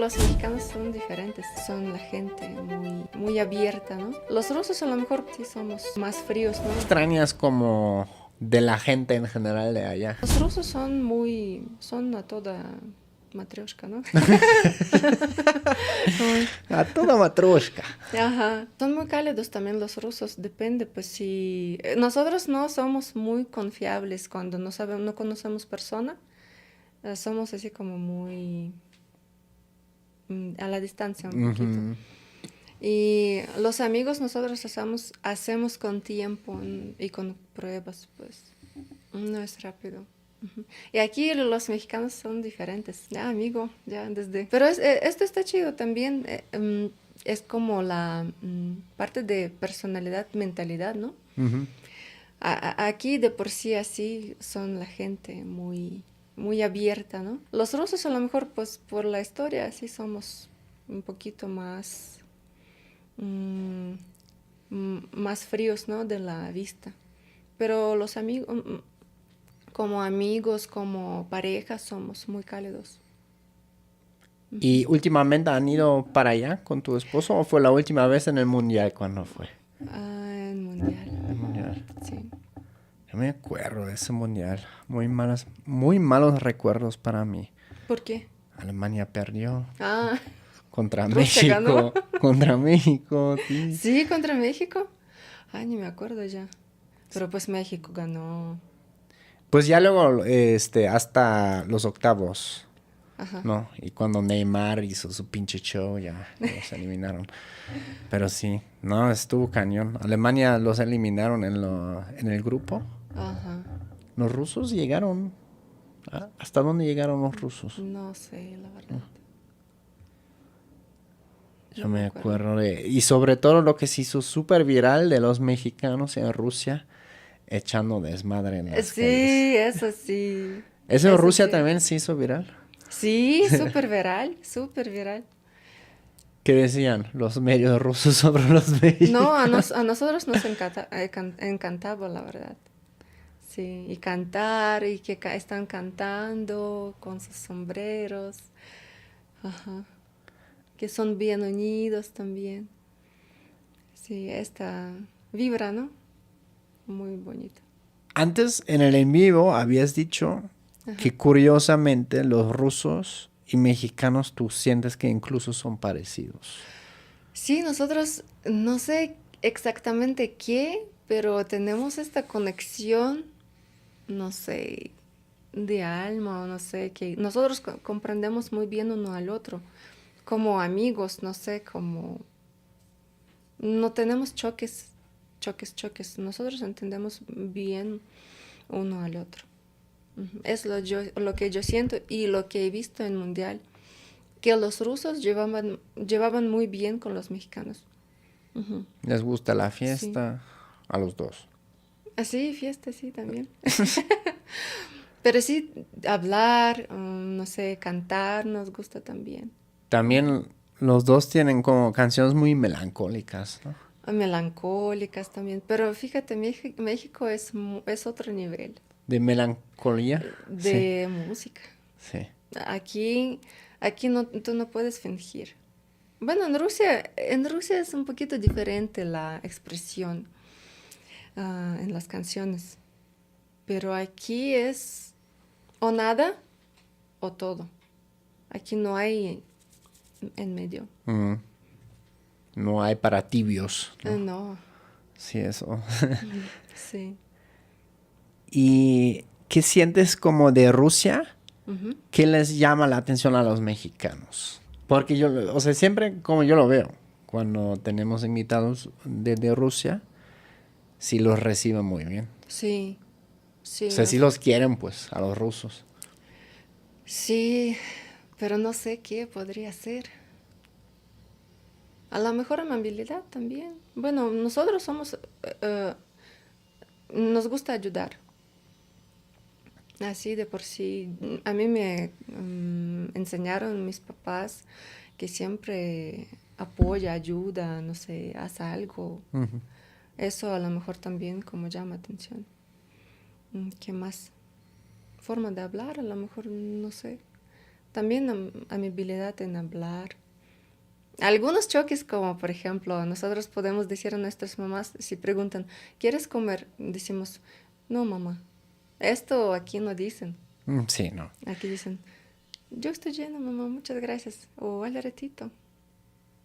los mexicanos son diferentes, son la gente muy, muy abierta, ¿no? Los rusos a lo mejor sí somos más fríos, ¿no? ¿Extrañas como de la gente en general de allá? Los rusos son a toda matrioshka, ¿no? Ay, A toda matroshka. ajá. Son muy cálidos también los rusos, depende, pues si nosotros no somos muy confiables cuando no sabemos, no conocemos persona, somos así como muy a la distancia un poquito. Ujú. Y los amigos nosotros hacemos con tiempo y con pruebas, pues no es rápido. Ujú. Y aquí los mexicanos son diferentes, ya amigo, ya desde... Pero esto está chido también, es como la parte de personalidad, mentalidad, ¿no? Ujú. Aquí de por sí así son la gente muy, muy abierta, ¿no? Los rusos a lo mejor pues por la historia así somos un poquito más mm, más fríos, ¿no? De la vista. Pero los amigos, como amigos, como pareja, somos muy cálidos. ¿Y últimamente han ido para allá con tu esposo o fue la última vez en el mundial cuando fue? Ah, en mundial, El mundial. sí. Yo me acuerdo de ese mundial. Muy malos recuerdos para mí. ¿Por qué? Alemania perdió Ah, contra Rusia ganó. México. Contra México, sí. Sí, contra México. Ay, ni me acuerdo ya. Pero pues México ganó. Pues ya luego, hasta los octavos, Ajá. ¿no? Y cuando Neymar hizo su pinche show, ya los eliminaron. Pero sí, no, estuvo cañón. Alemania los eliminaron en el grupo. Ajá. Los rusos llegaron. ¿Ah? ¿Hasta dónde llegaron los rusos? No sé, la verdad. Yo No me me acuerdo. acuerdo de... Y sobre todo lo que se hizo súper viral de los mexicanos en Rusia echando desmadre en las calles. Sí, eso sí. ¿Eso en Eso Rusia sí. también se hizo viral? Sí, súper viral, súper viral. ¿Qué decían los medios rusos sobre los No, mexicanos? a nosotros nos encantaba, la verdad. Sí, y cantar, y que están cantando con sus sombreros. Ajá. Que son bien unidos también. Sí, esta vibra, ¿no? Muy bonita. Antes en el en vivo habías dicho Ajá. que curiosamente los rusos y mexicanos tú sientes que incluso son parecidos. Sí, nosotros no sé exactamente qué, pero tenemos esta conexión, no sé, de alma o no sé, que nosotros comprendemos muy bien uno al otro, como amigos, no sé, como no tenemos choques, nosotros entendemos bien uno al otro. Ujú. Es lo que yo siento y lo que he visto en Mundial, que los rusos llevaban muy bien con los mexicanos. Ujú. ¿Les gusta la Sí. fiesta? A los dos. Así, fiesta, sí, también. Pero sí, hablar, no sé, cantar nos gusta también. También los dos tienen como canciones muy melancólicas, ¿no? Melancólicas también. Pero fíjate, México es otro nivel De melancolía, sí, de música. sí. Aquí, aquí no, tú no puedes fingir. Bueno, en Rusia es un poquito diferente la expresión en las canciones. Pero aquí es o nada o todo. Aquí no hay en medio. Mm, no hay para tibios, ¿no? No, Sí, eso. sí. ¿Y qué sientes como de Rusia? Ujú. ¿Qué les llama la atención a los mexicanos? Porque yo, o sea, siempre como yo lo veo, cuando tenemos invitados de Rusia, sí los reciben muy bien. Sí, O sí, sea, sí los quieren, pues, a los rusos. sí, pero no sé qué podría ser. A lo mejor amabilidad también. Bueno, nosotros nos gusta ayudar. Así de por sí. A mí me enseñaron mis papás que siempre apoya, ayuda, no sé, hace algo. Ujú. Eso a lo mejor también como llama atención. ¿Qué más? Forma de hablar, a lo mejor, no sé. también amabilidad en hablar. Algunos choques, como por ejemplo, nosotros podemos decir a nuestras mamás, si preguntan, ¿quieres comer? Decimos, no, mamá. Esto aquí no dicen. Sí, no. Aquí dicen, yo estoy llena, mamá, muchas gracias. O al ratito.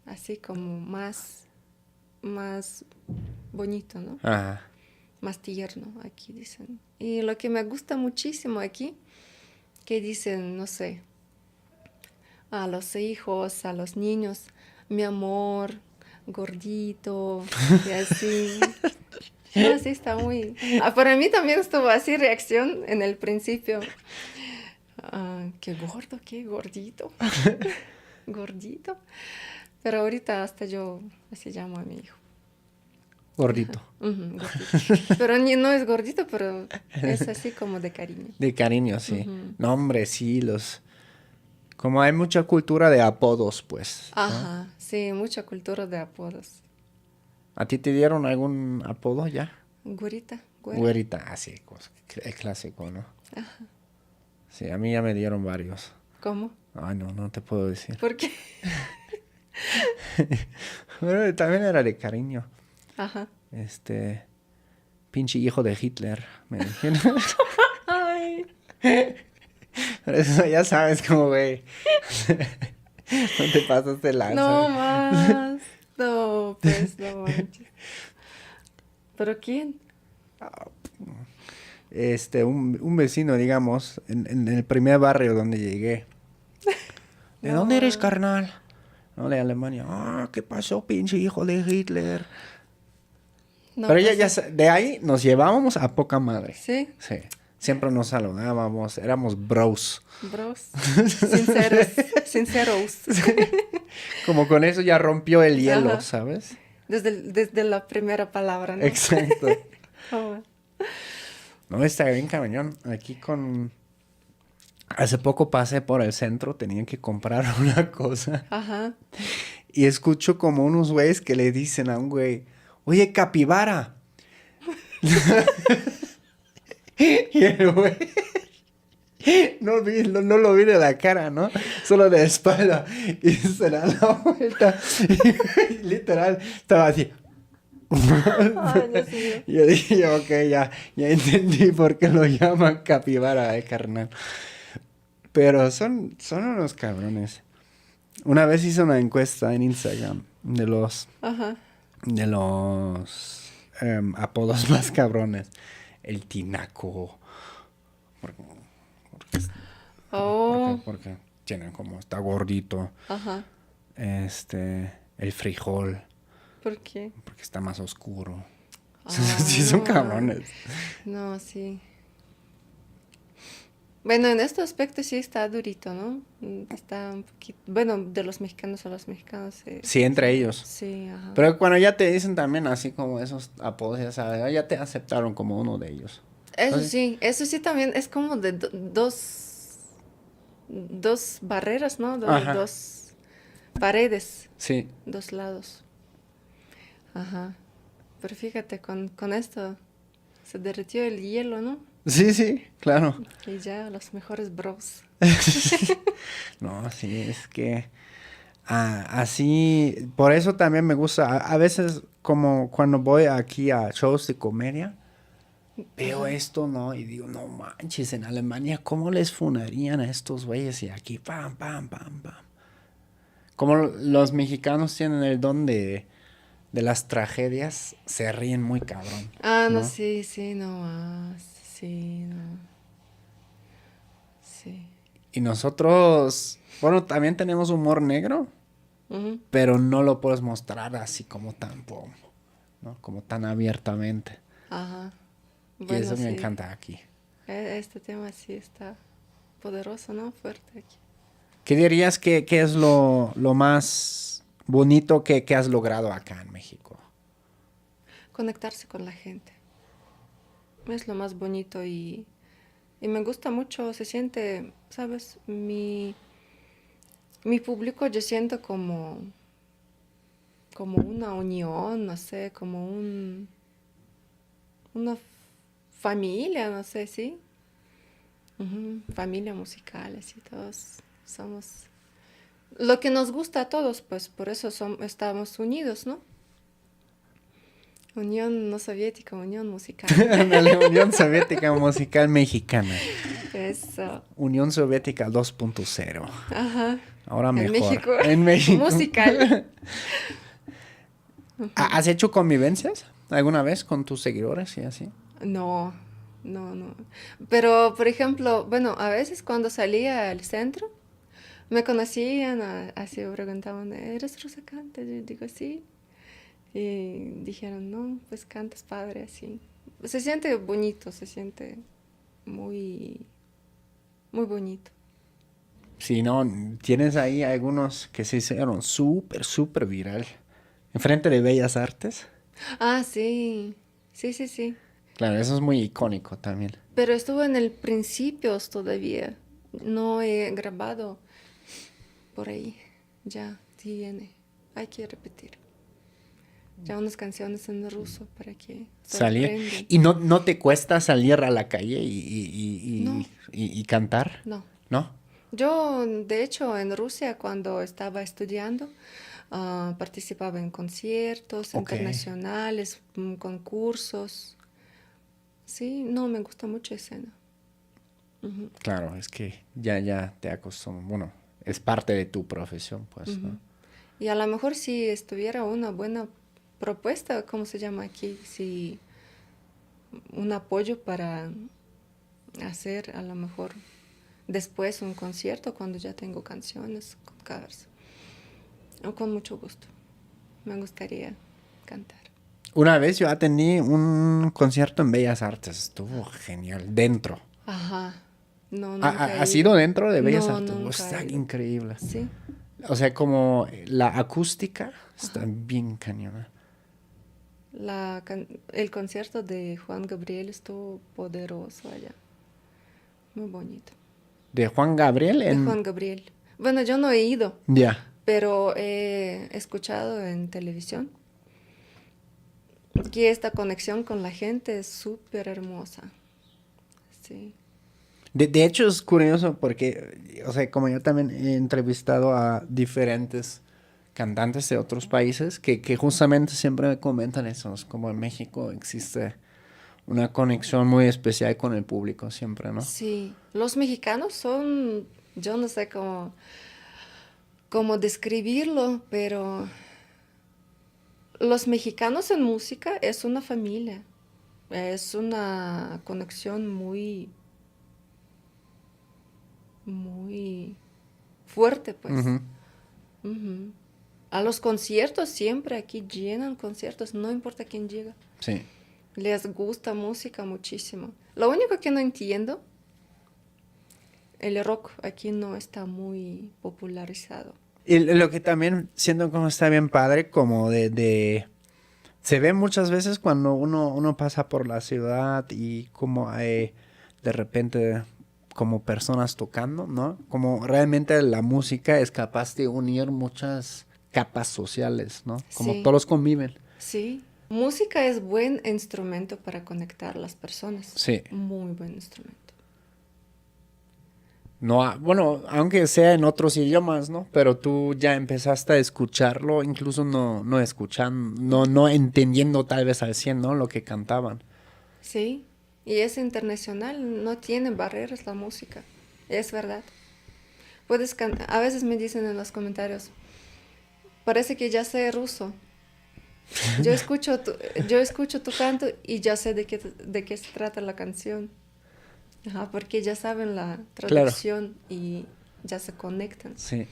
Así como más bonito, ¿no? Ajá. Más tierno, aquí dicen. Y lo que me gusta muchísimo aquí, que dicen, no sé, a los hijos, a los niños, mi amor, gordito, y así. No, sí, está muy... para mí también estuvo así reacción en el principio. Qué gordo, qué gordito. Gordito. Pero ahorita hasta yo así llamo a mi hijo. Gordito. Ujú, gordito. Pero no es gordito, pero es así como de cariño. De cariño, sí. Ujú. No, hombre, sí, como hay mucha cultura de apodos, pues, ¿no? Ajá, sí, mucha cultura de apodos. ¿A ti te dieron algún apodo ya? Güerita, güera. Güerita, así, el clásico, ¿no? Sí, a mí ya me dieron varios. ¿Cómo? Ay, no te puedo decir. ¿Por qué? Bueno, también era de cariño. Ajá. Pinche hijo de Hitler, me dijeron. Ay. Eso ya sabes cómo, güey. No te pasas de lanza. No más. No, pues no manches. ¿Pero quién? Un vecino, digamos, en el primer barrio donde llegué. ¿De No dónde eres, más. carnal? No, de Alemania. ¿Qué pasó, pinche hijo de Hitler? No, Pero pues, de ahí nos llevábamos a poca madre. ¿sí? Sí. Siempre nos saludábamos, éramos bros. Bros. Sinceros. Sinceros. Como con eso ya rompió el hielo, Ajá. ¿sabes? Desde la primera palabra, ¿no? Exacto. Oh, No, está bien cañón. Hace poco pasé por el centro, tenía que comprar una cosa. ajá. Y escucho como unos güeyes que le dicen a un güey, oye, capibara. Y el güey no lo vi de la cara, ¿no? Solo de espalda. Y se da la vuelta. Y literal, estaba así. Ay, Dios mío. Yo dije, ok, ya entendí por qué lo llaman capibara, carnal. Pero son unos cabrones. Una vez hice una encuesta en Instagram Ajá. de los apodos más cabrones. El tinaco. Porque, Oh, porque tienen como, está gordito. ajá. El frijol, ¿Por qué? porque está más oscuro. Ah, Sí, son cabrones. No, sí. Bueno, en este aspecto sí está durito, ¿no? Está un poquito... Bueno, de los mexicanos a los mexicanos. Sí, entre ellos. Sí, ajá. Pero cuando ya te dicen también así como esos apodos, ya sabes, ya te aceptaron como uno de ellos. Eso sí también es como de dos barreras, ¿no? Ajá. Dos paredes, Sí. dos lados. Ajá. Pero fíjate, con esto se derritió el hielo, ¿no? Sí, claro. Y ya los mejores bros. No, sí, es que así, por eso también me gusta, a veces como cuando voy aquí a shows de comedia, veo esto, ¿no? Y digo, no manches, en Alemania, ¿cómo les funarían a estos güeyes? Y aquí, pam, pam, pam, pam. Como los mexicanos tienen el don de las tragedias, se ríen muy cabrón. No, ¿no? sí, no más. Sí, no. Sí. Y nosotros, bueno, también tenemos humor negro, Ujú. pero no lo puedes mostrar así como tan, ¿no? Como tan abiertamente. Ajá. Y Bueno, eso me sí. encanta aquí. Este tema sí está poderoso, ¿no? Fuerte aquí. ¿Qué dirías que es lo más bonito que has logrado acá en México? Conectarse con la gente. Es lo más bonito y me gusta mucho. Se siente, ¿sabes? Mi público yo siento como una unión, no sé, como una familia, no sé, ¿sí? Ujú, familia musical, así todos somos lo que nos gusta a todos, pues por eso estamos unidos, ¿no? Unión no soviética, unión musical. La Unión Soviética Musical Mexicana. Eso. Unión Soviética 2.0. Ajá. Ahora En mejor. México. En México. Musical. ¿Has hecho convivencias alguna vez con tus seguidores y así? No, no. Pero, por ejemplo, bueno, a veces cuando salía al centro, me conocían, así me preguntaban, ¿eres Rosa Canta? Yo digo, sí. Y dijeron, no, pues cantas padre, así. Se siente bonito, se siente muy, muy bonito. Sí, no, tienes ahí algunos que se hicieron súper viral. Enfrente de Bellas Artes. Ah, sí, sí. Claro, eso es muy icónico también. Pero estuvo en el principios todavía. No he grabado por ahí. Ya viene. Hay que repetir. Ya unas canciones en ruso para que Salir. sorprendan. ¿Y no te cuesta salir a la calle No. y cantar? No. ¿No? Yo, de hecho, en Rusia, cuando estaba estudiando, participaba en conciertos Ok. internacionales, concursos. Sí, no, me gusta mucho escena. Ujú. Claro, es que ya te acostumbras. Bueno, es parte de tu profesión, pues, ¿no? Y a lo mejor si estuviera una buena propuesta, ¿cómo se llama aquí? Si un apoyo para hacer a lo mejor después un concierto cuando ya tengo canciones con covers. O con mucho gusto. Me gustaría cantar. Una vez yo atendí un concierto en Bellas Artes. Estuvo genial. Dentro. Ajá. No, nunca he ¿Has ido. ido dentro de Bellas No, Artes? nunca Está he ido. increíble. Sí. O sea, como la acústica está bien cañona. El concierto de Juan Gabriel estuvo poderoso allá. Muy bonito. De Juan Gabriel De Juan Gabriel. Bueno, yo no he ido, Ya. pero he escuchado en televisión que esta conexión con la gente es súper hermosa. Sí. De hecho es curioso porque, o sea, como yo también he entrevistado a diferentes cantantes de otros países que justamente siempre me comentan eso, es como en México existe una conexión muy especial con el público siempre, ¿no? Sí. Los mexicanos son, yo no sé cómo describirlo, pero los mexicanos en música es una familia. Es una conexión muy, muy fuerte, pues. Ujú. Ujú. A los conciertos siempre aquí llenan conciertos, no importa quién llega. Sí. Les gusta música muchísimo. Lo único que no entiendo, el rock aquí no está muy popularizado. Y lo que también siento como está bien padre, como se ve muchas veces cuando uno pasa por la ciudad y como hay de repente como personas tocando, ¿no? Como realmente la música es capaz de unir muchas capas sociales, ¿no? Como Sí. todos conviven. Sí. Música es buen instrumento para conectar a las personas. Sí. Muy buen instrumento. No, bueno, aunque sea en otros idiomas, ¿no? Pero tú ya empezaste a escucharlo, incluso no escuchando, no entendiendo tal vez al 100, ¿no? Lo que cantaban. Sí. Y es internacional, no tiene barreras la música. Es verdad. Puedes cantar. A veces me dicen en los comentarios, parece que ya sé ruso. Yo escucho tu canto y ya sé de qué se trata la canción. Ajá, porque ya saben la traducción y ya se conectan. Sí.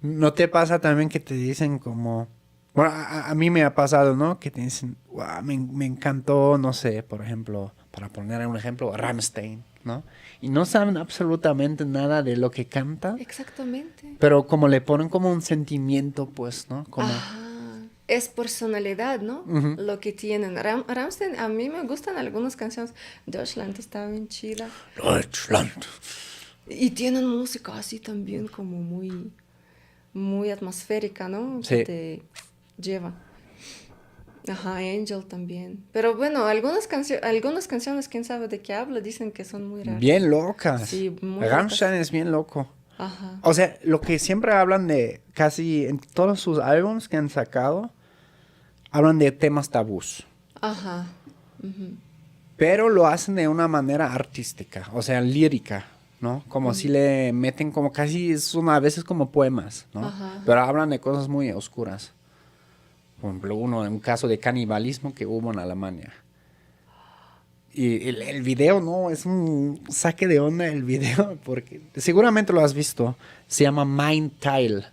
¿No te pasa también que te dicen como... Bueno, a mí me ha pasado, ¿no? Que te dicen, wow, me encantó, no sé, por ejemplo, para poner un ejemplo, Rammstein, ¿no? Y no saben absolutamente nada de lo que canta, Exactamente. pero como le ponen como un sentimiento, pues, ¿no? Como... Ajá. Es personalidad, ¿no? Ujú. Lo que tienen. Rammstein, a mí me gustan algunas canciones. Deutschland está bien chida. Deutschland. Y tienen música así también como muy, muy atmosférica, ¿no? Sí. Que te lleva. Ajá, Angel también. Pero bueno, algunas canciones, quién sabe de qué habla, dicen que son muy raras. Bien locas. Sí, muy Rammstein locas. es bien loco. Ajá, O sea, lo que siempre hablan de, casi en todos sus álbumes que han sacado, hablan de temas tabús. ajá. Ujú, Pero lo hacen de una manera artística, o sea, lírica, ¿no? Como si ujú, le meten como casi, son a veces como poemas, ¿no? ajá, Pero hablan de cosas muy oscuras. Por ejemplo, un caso de canibalismo que hubo en Alemania. Y el video, no, es un saque de onda el video, porque seguramente lo has visto. Se llama Mein Teil.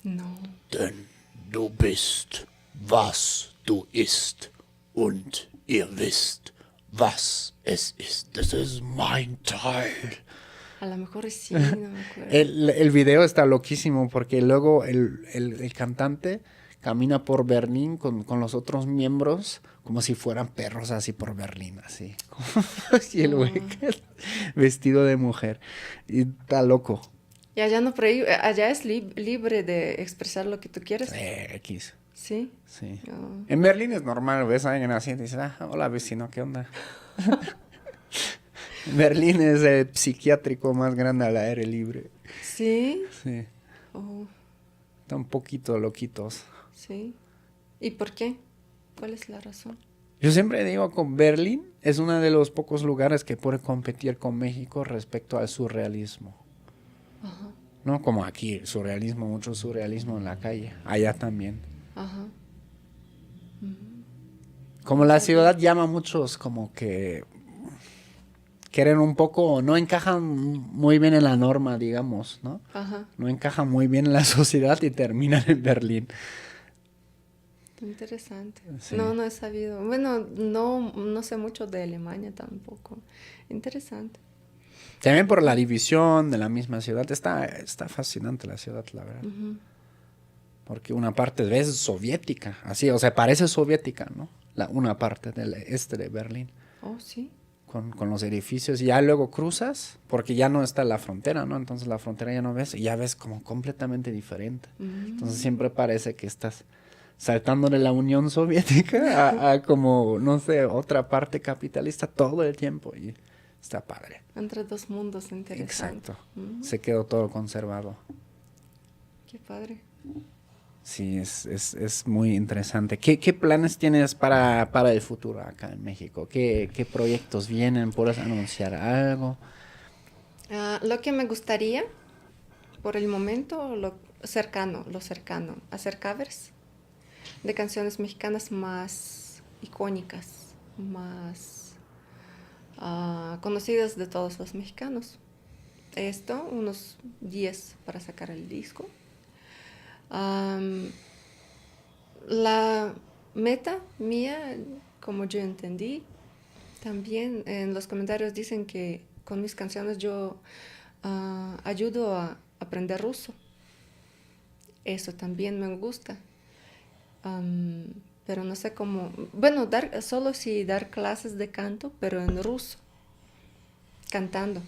no. Denn du bist, was du isst, und ihr wisst, was es ist. Das ist mein Teil. A lo mejor sí, no me acuerdo. El video está loquísimo porque luego el cantante camina por Berlín con los otros miembros como si fueran perros así por Berlín, así. Y el güey vestido de mujer. Y está loco. Y allá no prohíbe, allá es libre de expresar lo que tú quieres. X. Sí. Sí. Oh. En Berlín es normal, ves a alguien así y dices, ah, hola vecino, ¿qué onda? Berlín es el psiquiátrico más grande al aire libre. Sí. Sí. Oh, Están un poquito loquitos. sí. ¿Y por qué? ¿Cuál es la razón? Yo siempre digo que Berlín es uno de los pocos lugares que puede competir con México respecto al surrealismo. Ajá, ¿No? Como aquí, surrealismo, mucho surrealismo en la calle. Allá también. ajá. Como la ciudad llama a muchos como que quieren un poco, no encajan muy bien en la norma, digamos, ¿no? Ajá. No encajan muy bien en la sociedad y terminan en Berlín. Interesante. Sí. No, no he sabido. Bueno, no sé mucho de Alemania tampoco. Interesante. También por la división de la misma ciudad. Está fascinante la ciudad, la verdad. Ujú. Porque una parte es soviética, así, o sea, parece soviética, ¿no? Una parte del este de Berlín, Oh, sí. con los edificios. Y ya luego cruzas, porque ya no está la frontera, ¿no? Entonces la frontera ya no ves, y ya ves como completamente diferente. Entonces siempre parece que estás saltando de la Unión Soviética a como, no sé, otra parte capitalista todo el tiempo. Y está padre. Entre dos mundos interesantes. Exacto. Se quedó todo conservado. Qué padre. Sí, es muy interesante. ¿Qué planes tienes para el futuro acá en México? ¿Qué proyectos vienen? ¿Puedes anunciar algo? Lo que me gustaría, por el momento, lo cercano, hacer covers de canciones mexicanas más icónicas, más conocidas de todos los mexicanos. Esto, unos 10 para sacar el disco. La meta mía, como yo entendí, también en los comentarios dicen que con mis canciones yo ayudo a aprender ruso. Eso también me gusta. Pero no sé cómo. Bueno, solo si dar clases de canto, pero en ruso, cantando.